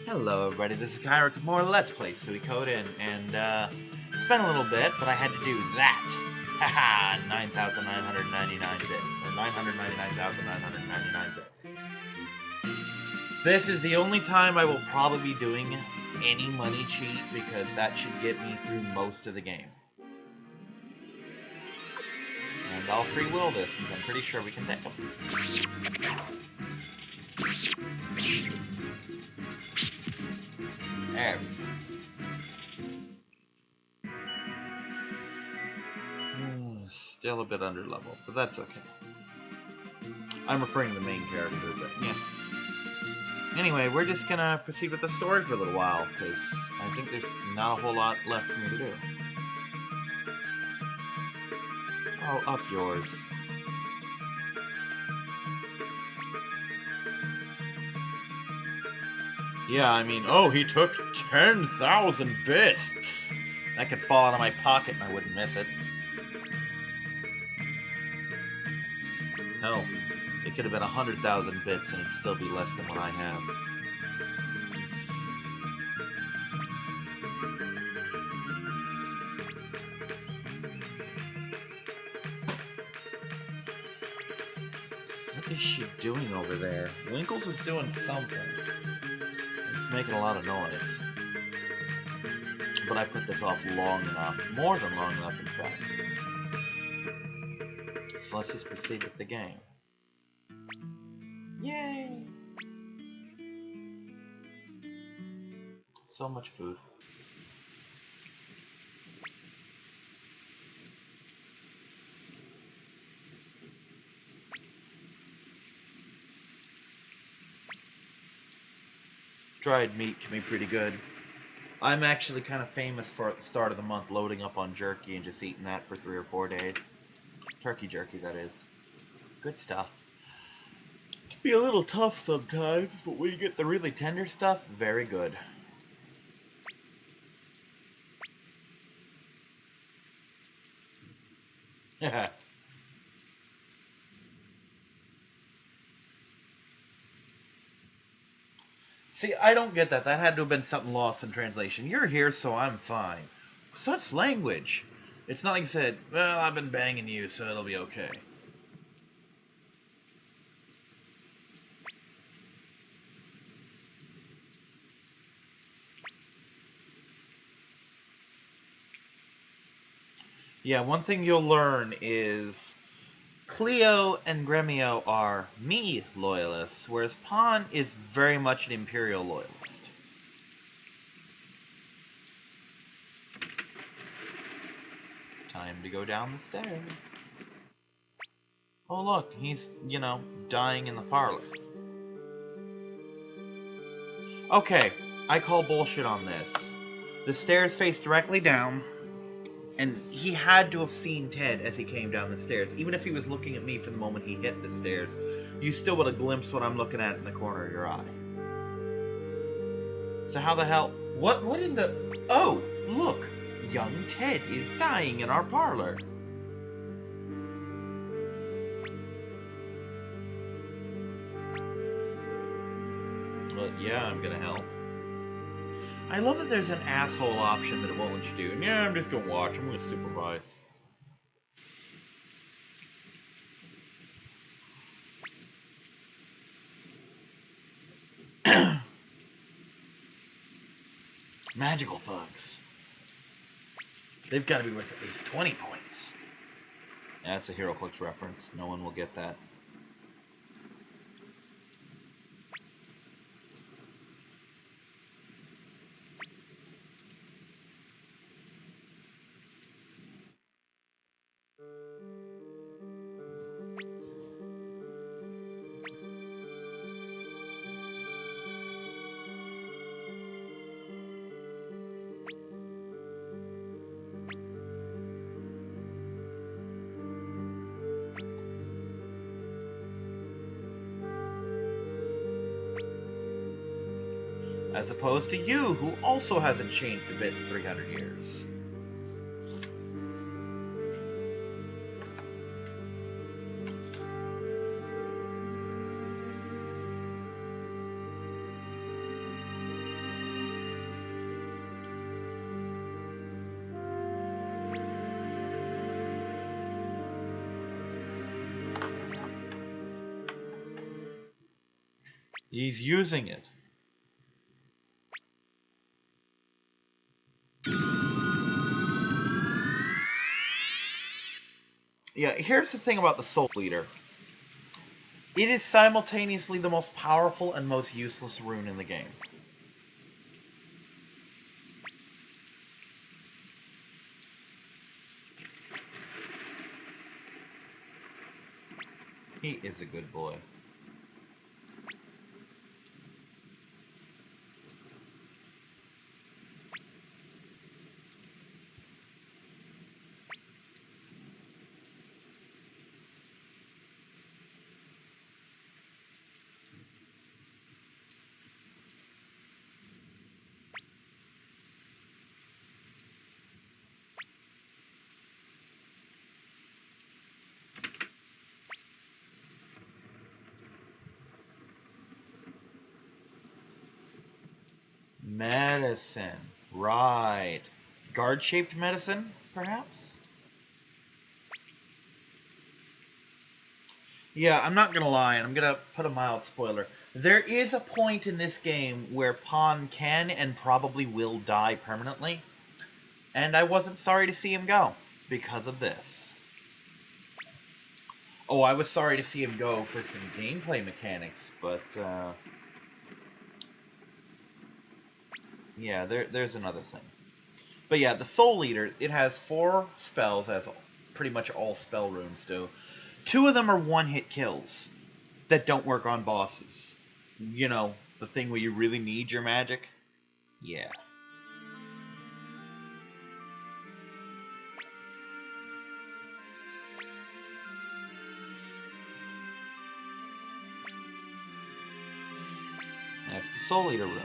Hello everybody, this is Kyra with more Let's Play Suikoden, and it's been a little bit, but I had to do that. Haha, 9,999 bits, or 999,999 bits. This is the only time I will probably be doing any money cheat, because that should get me through most of the game. And I'll free will this, and I'm pretty sure we can take them. There. Still a bit under level, but that's okay. I'm referring to the main character, but yeah. Anyway, we're just gonna proceed with the story for a little while, because I think there's not a whole lot left for me to do. Oh, up yours. Yeah, I mean, oh, he took 10,000 bits! That could fall out of my pocket and I wouldn't miss it. Hell, it could have been 100,000 bits and it'd still be less than what I have. What is she doing over there? Winkles is doing something. It's making a lot of noise. But I put this off long enough. More than long enough, in fact. So let's just proceed with the game. Yay! So much food. Dried meat can be pretty good. I'm actually kind of famous for at the start of the month loading up on jerky and just eating that for 3 or 4 days. Turkey jerky, that is. Good stuff. It can be a little tough sometimes, but when you get the really tender stuff, very good. See, I don't get that. That had to have been something lost in translation. You're here, so I'm fine. Such language. It's not like you said, well, I've been banging you, so it'll be okay. Yeah, one thing you'll learn is Cleo and Gremio are me loyalists, whereas Pawn is very much an Imperial loyalist. Time to go down the stairs. Oh look, he's, you know, dying in the parlor. Okay, I call bullshit on this. The stairs face directly down, and he had to have seen Ted as he came down the stairs. Even if he was looking at me from the moment he hit the stairs, you still would have glimpsed what I'm looking at in the corner of your eye. So how the hell... What in the... Oh, look! Young Ted is dying in our parlor. Well, yeah, I'm gonna help. I love that there's an asshole option that it won't let you do. And yeah, I'm just gonna watch. I'm gonna supervise. Magical thugs. They've got to be worth at least 20 points. That's a HeroClix reference. No one will get that. As opposed to you, who also hasn't changed a bit in 300 years. He's using it. Yeah, here's the thing about the Soul Eater. It is simultaneously the most powerful and most useless rune in the game. He is a good boy. Medicine. Right. Guard-shaped medicine, perhaps? Yeah, I'm not gonna lie, and I'm gonna put a mild spoiler. There is a point in this game where Pawn can and probably will die permanently, and I wasn't sorry to see him go because of this. Oh, I was sorry to see him go for some gameplay mechanics, but yeah, there's another thing. But yeah, the Soul Eater, it has 4 spells, as pretty much all spell runes do. 2 of them are one-hit kills that don't work on bosses. You know, the thing where you really need your magic? Yeah. That's the Soul Eater rune.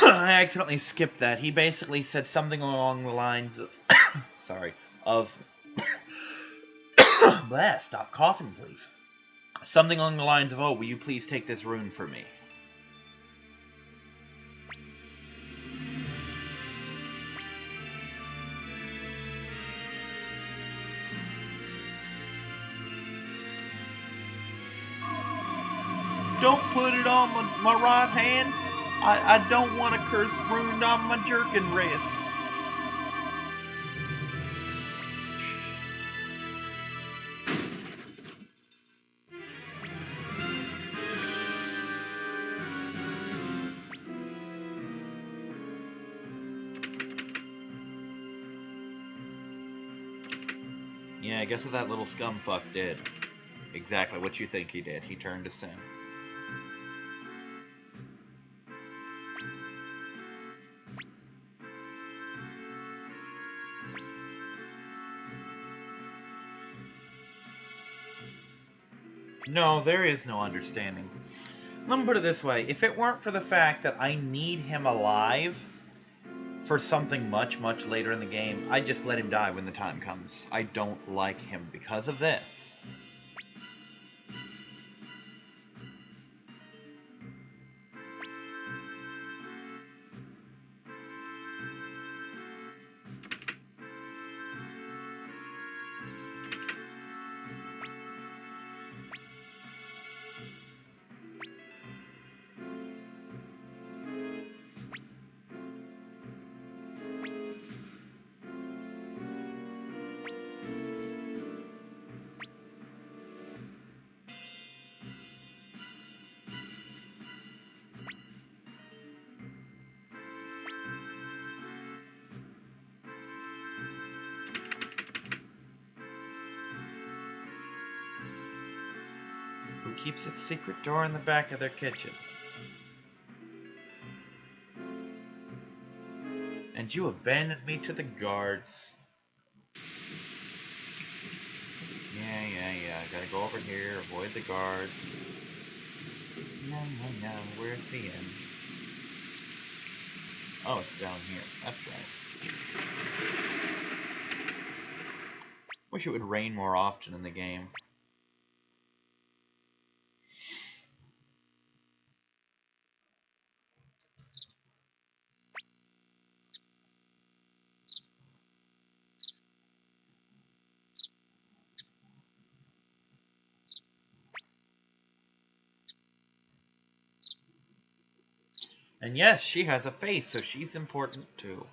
I accidentally skipped that. He basically said something along the lines of, sorry, of, bleh, stop coughing, please. Something along the lines of, oh, will you please take this rune for me? Don't put it on my right hand. I don't want a curse ruined on my jerkin wrist. Yeah, I guess what that little scumfuck did. Exactly what you think he did. He turned to sin. No, there is no understanding. Let me put it this way. If it weren't for the fact that I need him alive for something much, much later in the game, I'd just let him die when the time comes. I don't like him because of this. Who keeps its secret door in the back of their kitchen? And you abandoned me to the guards. Yeah, yeah. Gotta go over here, avoid the guards. No, where's the end? Oh, it's down here. That's right. Wish it would rain more often in the game. And yes, she has a face, so she's important too.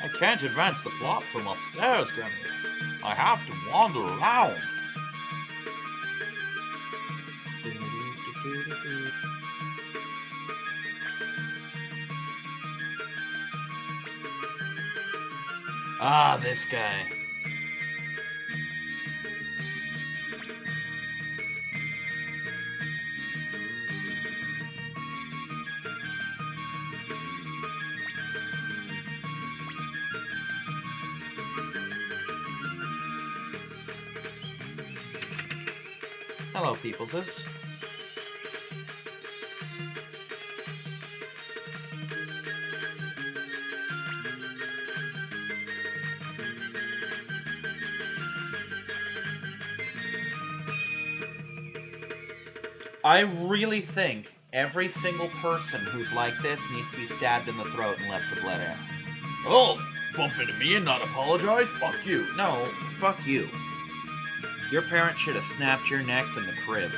I can't advance the plot from upstairs, Granny. I have to wander around. Ah, this guy. Hello, peopleses. I really think every single person who's like this needs to be stabbed in the throat and left to bled out. Oh, bump into me and not apologize? Fuck you. No, fuck you. Your parents should have snapped your neck from the crib.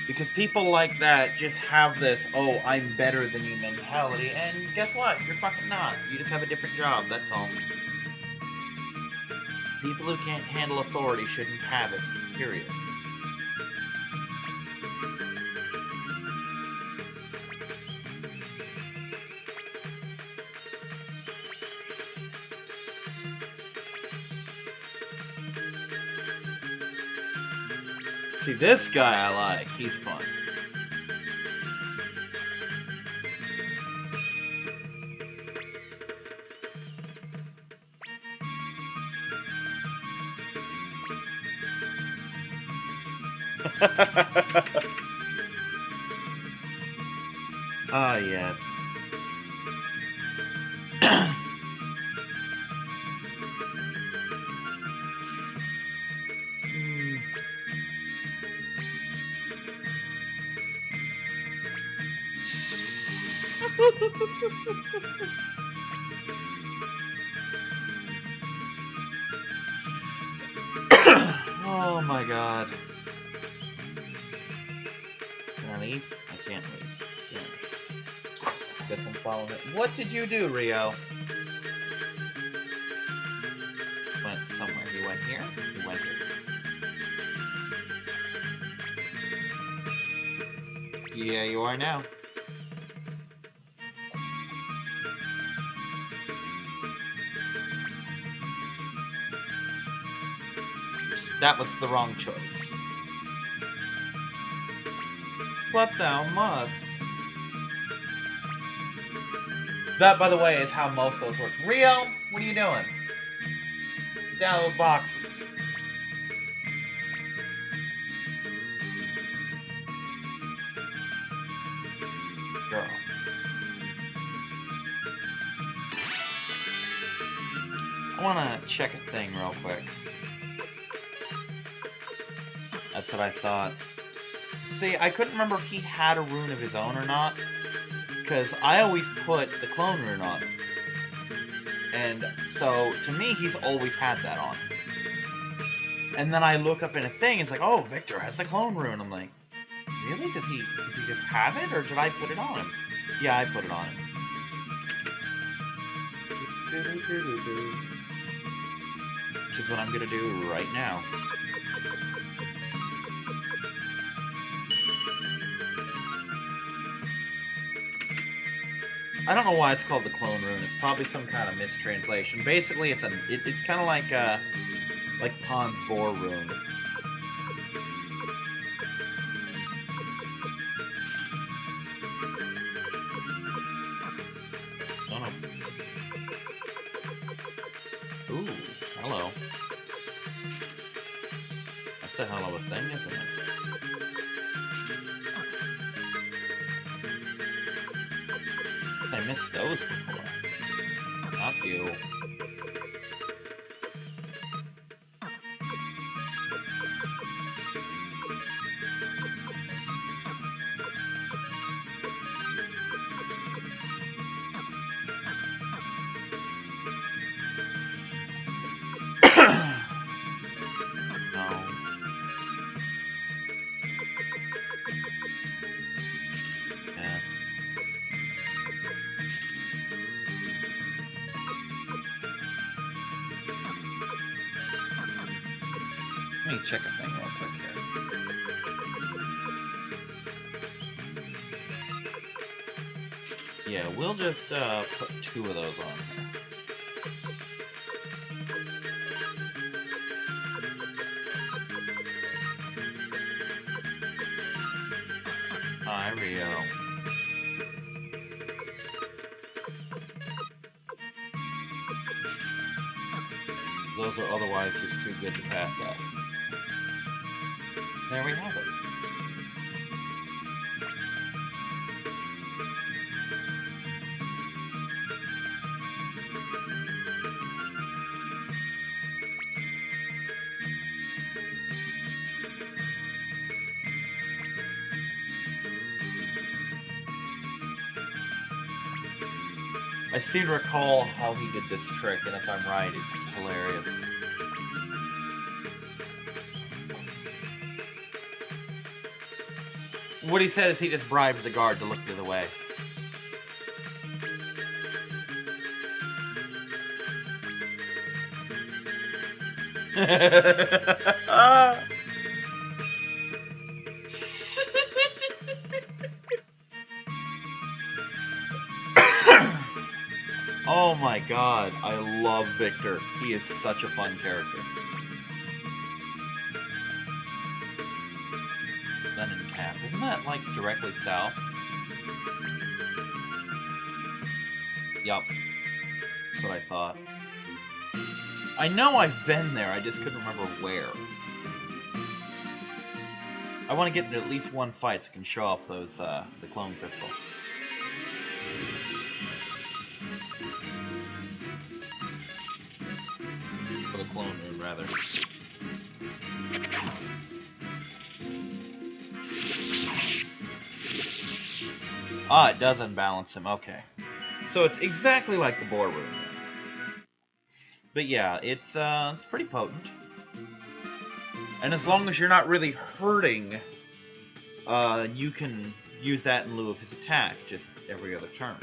Because people like that just have this, oh, I'm better than you mentality, and guess what? You're fucking not. You just have a different job, that's all. People who can't handle authority shouldn't have it, period. See, this guy I like. He's fun. Ah, yes. Oh my god. Can I leave? I can't leave. Yeah. Guess I'm following it. What did you do, Rio? Went somewhere. He went here? He went here. Yeah, you are now. That was the wrong choice. But thou must. That, by the way, is how most of those work. Rio, what are you doing? It's down those boxes. Girl. I want to check a thing real quick. That's what I thought. See, I couldn't remember if he had a rune of his own or not, because I always put the clone rune on him. And so, to me, he's always had that on him. And then I look up in a thing, it's like, oh, Victor has the clone rune. I'm like, really? Does he just have it, or did I put it on him? Yeah, I put it on him. Which is what I'm gonna do right now. I don't know why it's called the clone rune. It's probably some kind of mistranslation. Basically, it's kind of like Like Pon's Boar Room. Oh no. Ooh, hello. That's a hell of a thing, isn't it? I missed those before. Not you. No. Yes. Let me check a thing real quick here. Yeah, we'll just put 2 of those on here. Hi, Rio. Those are otherwise just too good to pass up. There we have it. I seem to recall how he did this trick, and if I'm right, it's hilarious. What he said is he just bribed the guard to look the other way. Oh my god, I love Victor. He is such a fun character. Lenin Cap. Isn't that, like, directly south? Yup. That's what I thought. I know I've been there, I just couldn't remember where. I want to get into at least one fight so I can show off those, the clone pistol. For the clone room, rather. Ah, it does unbalance him, okay. So it's exactly like the Boar Room, then. But yeah, it's pretty potent. And as long as you're not really hurting, you can use that in lieu of his attack, just every other turn.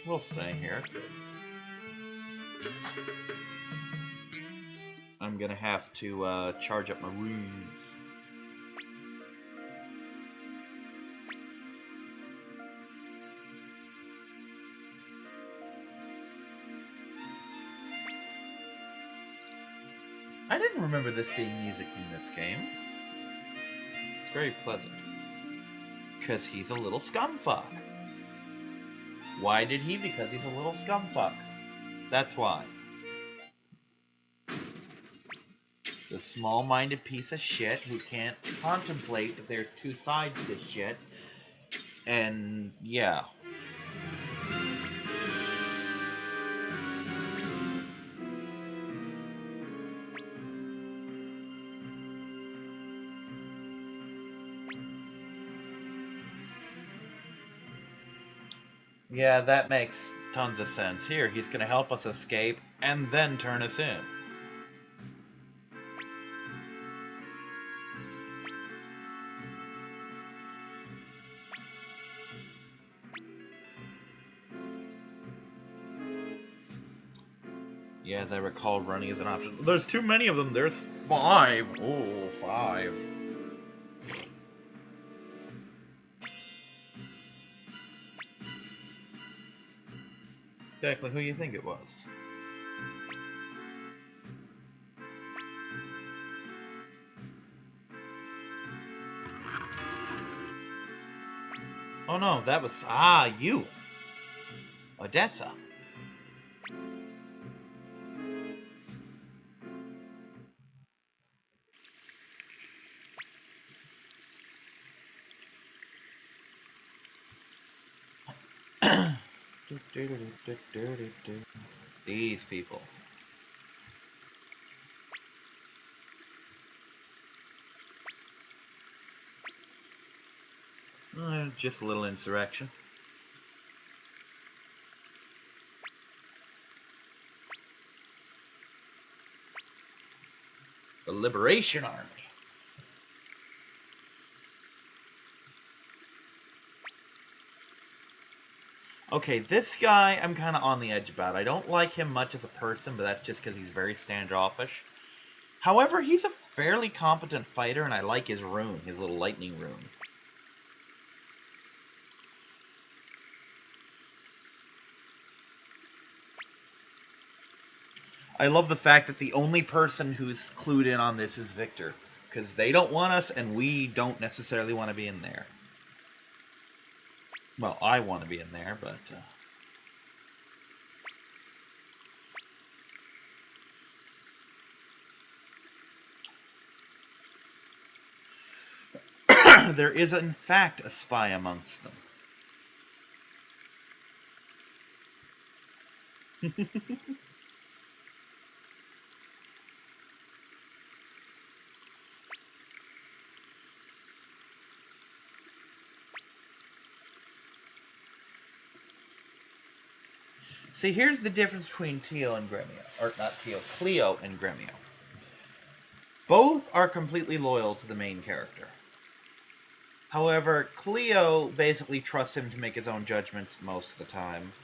We'll stay here, because I'm gonna have to charge up my runes. I didn't remember this being music from this game. It's very pleasant. Because he's a little scumfuck. Why did he? Because he's a little scumfuck. That's why. The small-minded piece of shit who can't contemplate that there's 2 sides to shit. And, yeah. Yeah, that makes tons of sense. Here, he's going to help us escape and then turn us in. Yeah, as I recall, running is an option. There's too many of them. There's 5. Oh, 5. Exactly who you think it was. Oh no, that was... Ah, you! Odessa. These people. Just a little insurrection. The Liberation Army. Okay, this guy I'm kind of on the edge about. I don't like him much as a person, but that's just because he's very standoffish. However, he's a fairly competent fighter, and I like his rune, his little lightning rune. I love the fact that the only person who's clued in on this is Victor, because they don't want us, and we don't necessarily want to be in there. Well, I want to be in there, but... there is, in fact, a spy amongst them. See, here's the difference between Tio and Gremio. Or, not Tio, Cleo and Gremio. Both are completely loyal to the main character. However, Cleo basically trusts him to make his own judgments most of the time.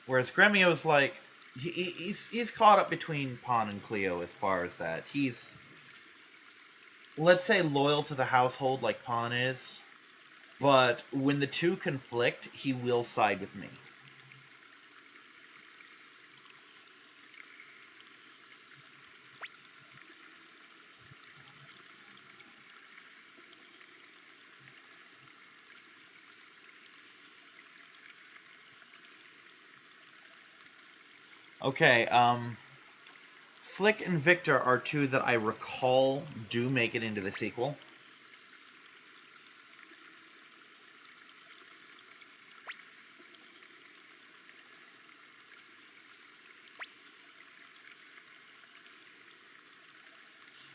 Whereas Gremio's like... He's caught up between Pawn and Cleo as far as that. He's, let's say, loyal to the household like Pawn is. But when the two conflict, he will side with me. Okay, Flick and Victor are two that I recall do make it into the sequel.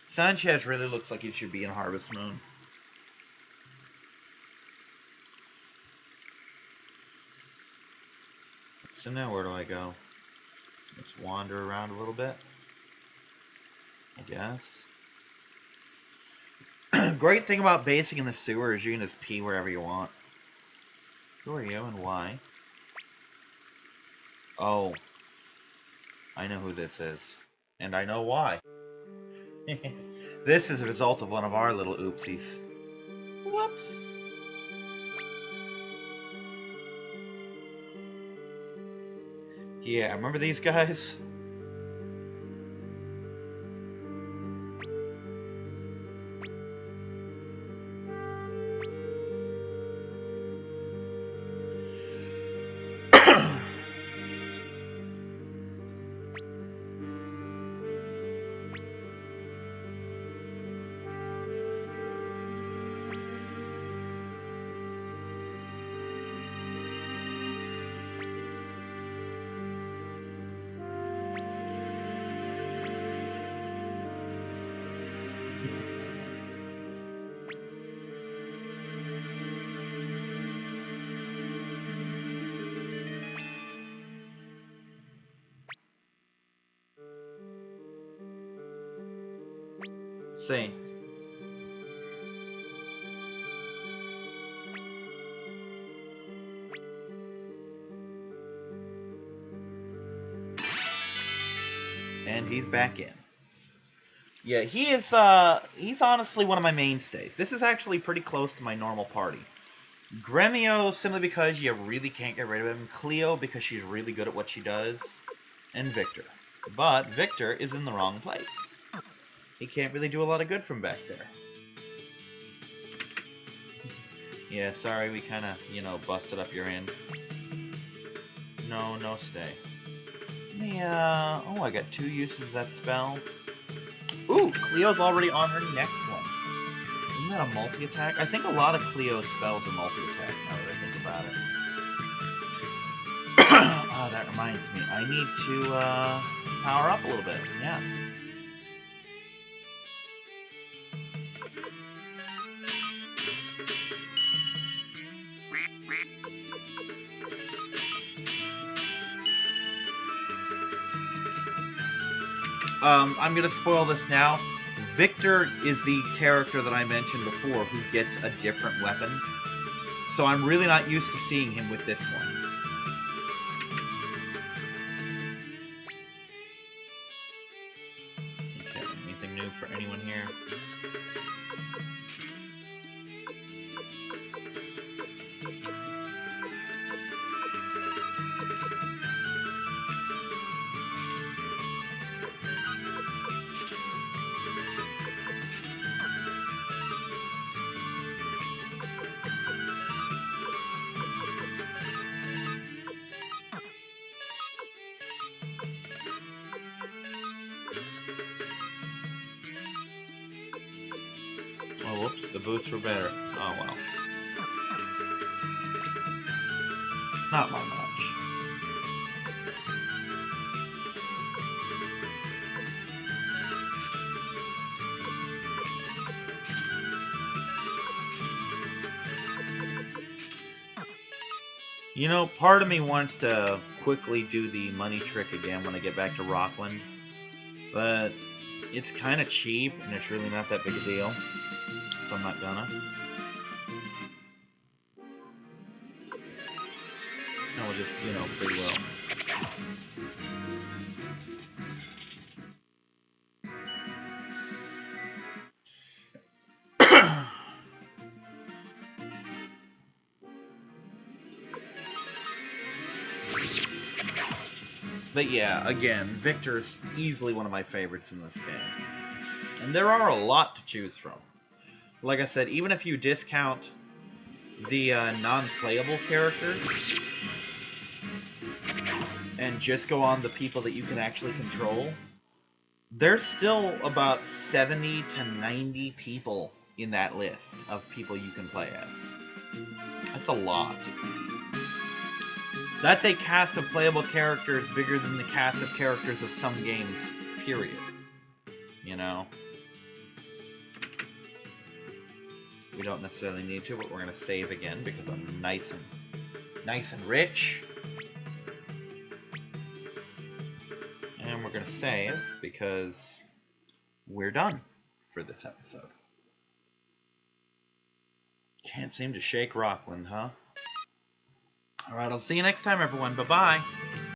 Sanchez really looks like he should be in Harvest Moon. So now where do I go? Just wander around a little bit, I guess. Great thing about basing in the sewer is you can just pee wherever you want. Who are you and why? Oh. I know who this is. And I know why. This is a result of one of our little oopsies. Whoops. Yeah, remember these guys? See. And he's back in. Yeah, he's honestly one of my mainstays. This is actually pretty close to my normal party. Gremio, simply because you really can't get rid of him. Cleo, because she's really good at what she does. And Victor. But Victor is in the wrong place. He can't really do a lot of good from back there. Yeah, sorry, we kind of, busted up your end. No, no stay. Yeah, oh, I got 2 uses of that spell. Ooh, Cleo's already on her next one. Isn't that a multi-attack? I think a lot of Cleo's spells are multi-attack, now that I think about it. Oh, that reminds me. I need to power up a little bit. Yeah. I'm going to spoil this now. Victor is the character that I mentioned before who gets a different weapon. So I'm really not used to seeing him with this one. Okay, anything new for anyone here? Oh, whoops, the boots were better. Oh, well. Not by much. You know, part of me wants to quickly do the money trick again when I get back to Rockland. But it's kind of cheap, and it's really not that big a deal. So I'm not gonna. No, we'll just, free will. But yeah, again, Victor's easily one of my favorites in this game. And there are a lot to choose from. Like I said, even if you discount the non-playable characters and just go on the people that you can actually control, there's still about 70 to 90 people in that list of people you can play as. That's a lot. That's a cast of playable characters bigger than the cast of characters of some games, period. You know? We don't necessarily need to, but we're going to save again because I'm nice and rich. And we're going to save because we're done for this episode. Can't seem to shake Rockland, huh? Alright, I'll see you next time, everyone. Bye-bye.